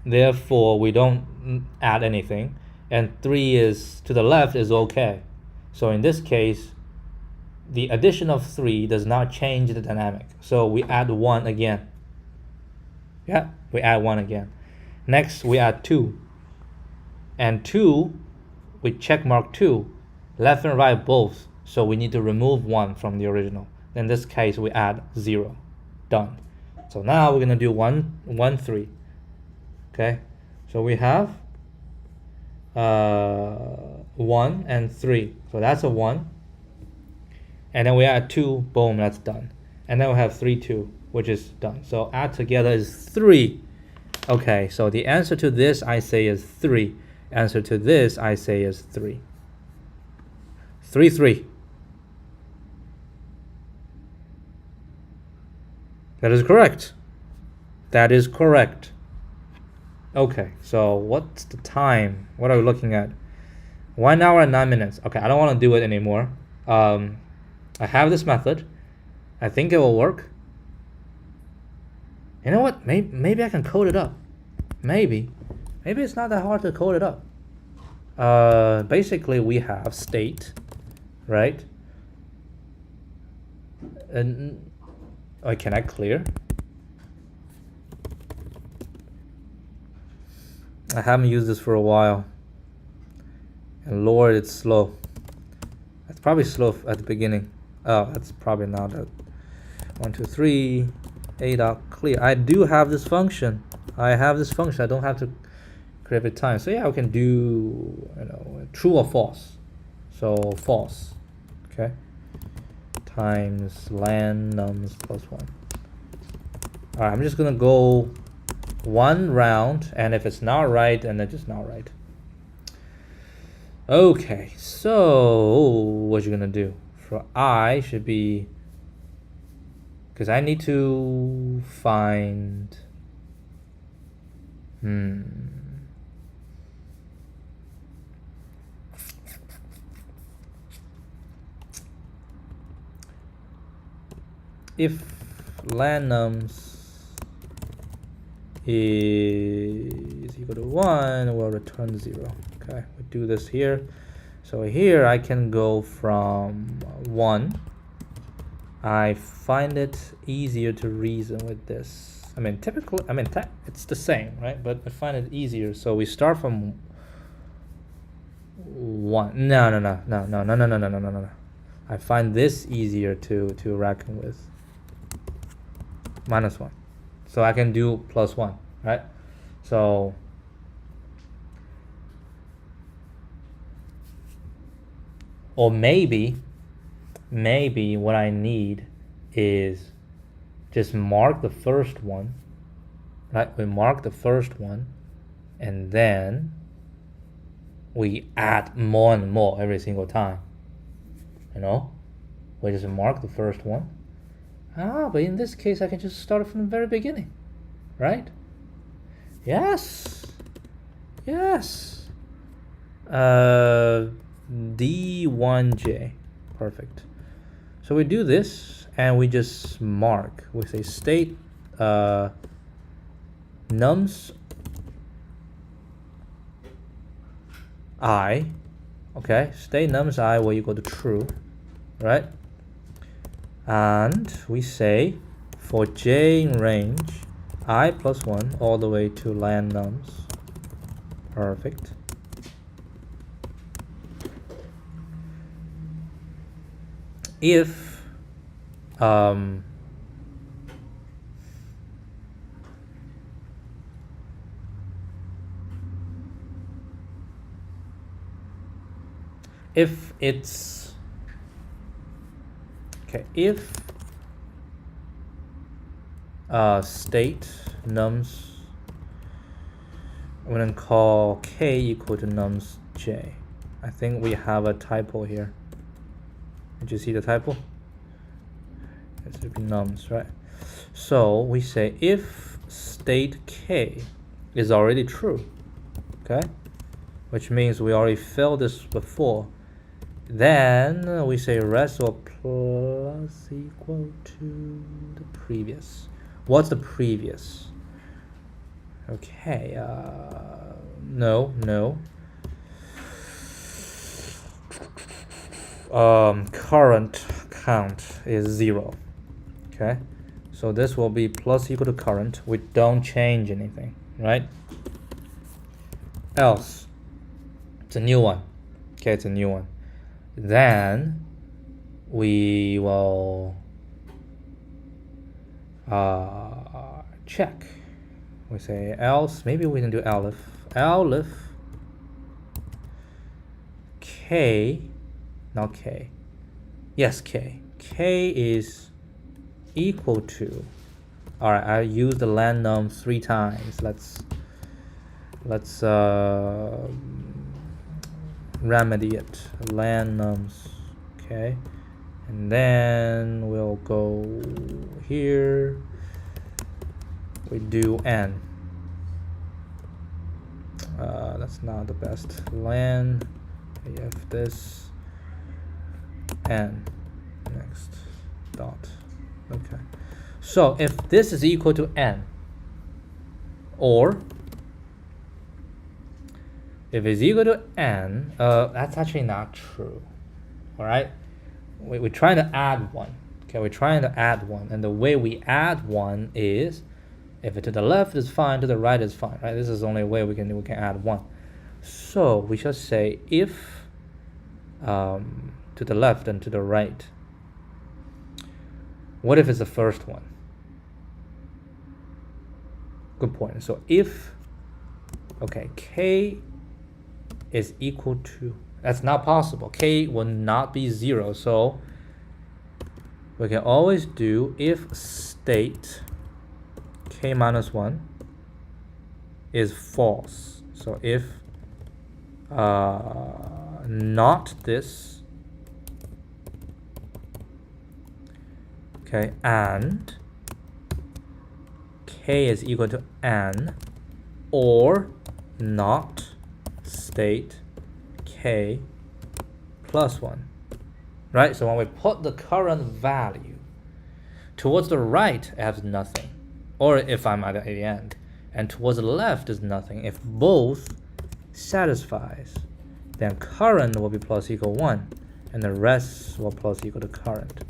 therefore we don't add anything. And 3 is to the left is okay. So in this case, the addition of 3 does not change the dynamic. So we add 1 again. Yeah, we add 1 again. Next, we add 2. And 2, we check mark 2, left and right both. So we need to remove 1 from the original. In this case, we add 0. Done. So now we're going to do 1 1 3. Okay, so we have 1 and 3. So that's a 1. And then we add 2, boom, that's done. And then we have 3 2, which is done. So add together is 3. Okay, so the answer to this I say is 3. Answer to this I say is 3. 3 3. That is correct. That is correct. Okay, so what's the time? What are we looking at? 1 hour and 9 minutes. Okay, I don't want to do it anymore. I have this method. I think it will work. You know what? Maybe I can code it up. Maybe it's not that hard to code it up. Basically, we have state, right? And can I clear? I haven't used this for a while. And Lord, it's slow. It's probably slow at the beginning. Oh, that's probably not that. 1 2 3 a dot clear. I do have this function. I don't have to create a time. So yeah, we can do true or false. So false. Okay. Times len nums plus 1. All right, I'm just gonna go 1 round, and if it's not right, then it's just not right. Okay, so what you're gonna do for I should be, because I need to find if len nums is equal to 1, we'll return 0. Okay, we do this here. So here I can go from 1. I find it easier to reason with this. I mean, typically, it's the same, right? But I find it easier. So we start from 1. No. I find this easier to reckon with. -1. So I can do +1, right? So or maybe what I need is just mark the first one, right? We mark the first one, and then we add more and more every single time. You know, we just mark the first one. But in this case, I can just start from the very beginning, right? Yes. D1J, perfect. So we do this, and we just mark. We say state nums I. Okay, state nums I will equal to true, right? And we say for j in range I plus 1 all the way to len nums. Perfect. If it's okay, if state nums, I'm gonna call k equal to nums j. I think we have a typo here. Did you see the typo? It should be nums, right? So we say if state k is already true, okay, which means we already filled this before, then we say rest or plus equal to the previous. What's the previous? Okay, no. Current count is 0. Okay, so this will be plus equal to current. We don't change anything, right? Else, it's a new one. Okay, it's a new one. Then we will check. We say else, maybe we can do elif k, not k, yes, k is equal to, all right, I use the len num 3 times. Let's remedy it. Len nums, okay, and then we'll go here, we do n. That's not the best. Len, we have this n next dot. Okay, so if this is equal to n, or if it's equal to n, that's actually not true. All right, we're trying to add one. Okay, we're trying to add one, and the way we add one is, if it to the left is fine, to the right is fine, right? This is the only way we can add one. So we shall say if to the left and to the right. What if it's the first one? Good point. So if, okay, k is equal to, that's not possible. K will not be 0. So we can always do if state k minus 1 is false. So if not this, okay, and k is equal to n, or not state k plus 1, right? So when we put the current value, Towards the right, I have nothing. Or if I'm at the end. And towards the left is nothing. If both satisfies, then current will be plus equal 1. And the rest will plus equal to current.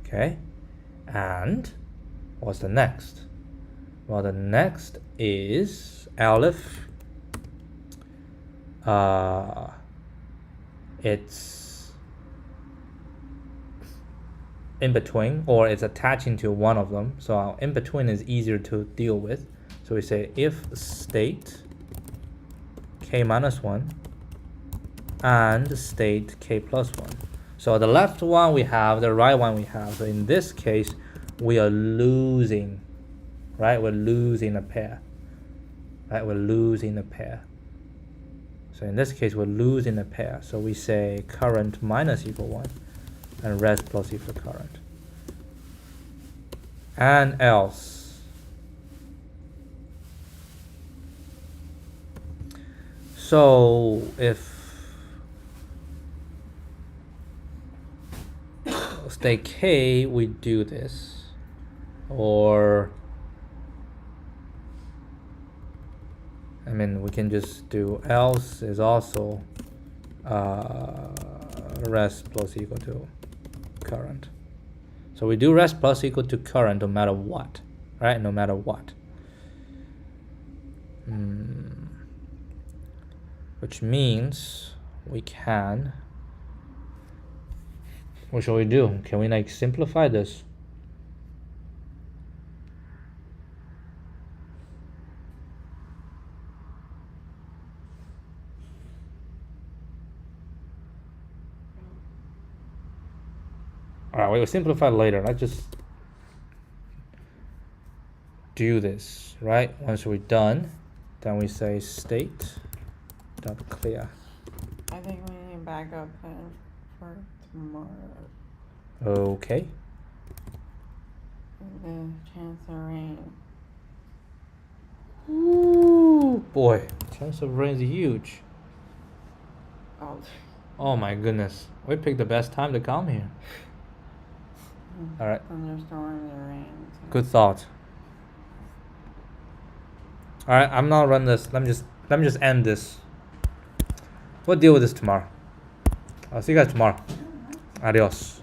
Okay? And what's the next? Well, the next is Aleph. It's in between, or it's attaching to one of them. So our in between is easier to deal with. So we say if state k minus 1 and state k plus 1. So the left one we have, the right one we have. So in this case, we are losing, right? We're losing a pair, right? We're losing a pair. So in this case, we're losing a pair. So we say current minus equal 1 and rest plus equal current. And else. So if state k, we do this, or I mean, we can just do else is also rest plus equal to current. So we do rest plus equal to current no matter what, right? No matter what. Which means we can, what shall we do? Can we like simplify this? Alright, we'll simplify later. Let's just do this, right? Once we're done, then we say state dot clear. I think we need backup plan for tomorrow. Okay. The chance of rain. Ooh, boy, chance of rain is huge. Oh. Oh my goodness, we picked the best time to come here. All right. Thunderstorms and rain. Good thought. All right, I'm not run this. Let me just end this. We'll deal with this tomorrow. I'll see you guys tomorrow. Adios.